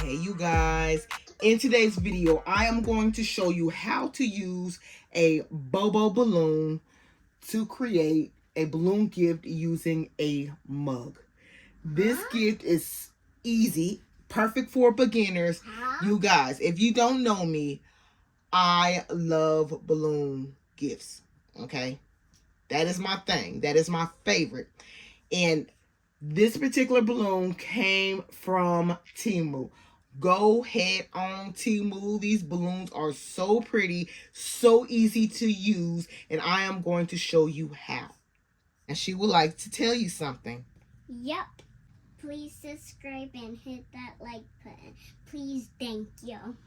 Hey you guys, in today's video I am going to show you how to use a Bobo balloon to create a balloon gift using a mug. This gift is easy, perfect for beginners. You guys, if you don't know me, I love balloon gifts, okay? That is my thing. That is my favorite. And this particular balloon came from TEMU. Go ahead on TEMU. These balloons are so pretty, so easy to use, and I am going to show you how. And she would like to tell you something. Yep. Please subscribe and hit that like button. Please, thank you.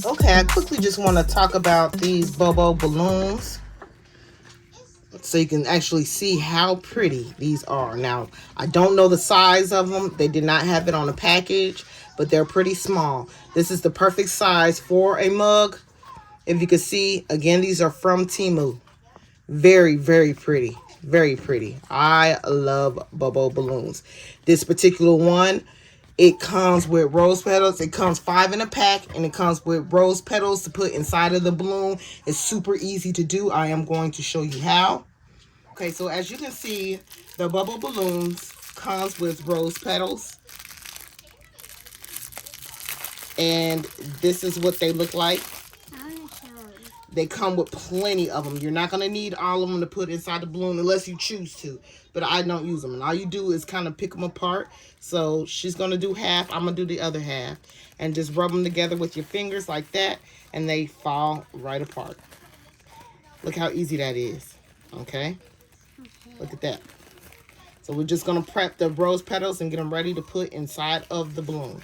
Okay, I quickly just want to talk about these Bobo balloons so you can actually see how pretty these are. Now, I don't know the size of them. They did not have it on the package, but they're pretty small. This is the perfect size for a mug. If you can see, again, these are from TEMU. Very, very pretty. Very pretty. I love Bobo balloons. This particular one, it comes with rose petals. It comes 5 in a pack, and it comes with rose petals to put inside of the balloon. It's super easy to do. I am going to show you how. Okay, so as you can see, the Bobo balloons comes with rose petals. And this is what they look like. They come with plenty of them. You're not going to need all of them to put inside the balloon unless you choose to. But I don't use them. And all you do is kind of pick them apart. So she's going to do half. I'm going to do the other half. And just rub them together with your fingers like that. And they fall right apart. Look how easy that is. Okay? Look at that. So we're just going to prep the rose petals and get them ready to put inside of the balloon.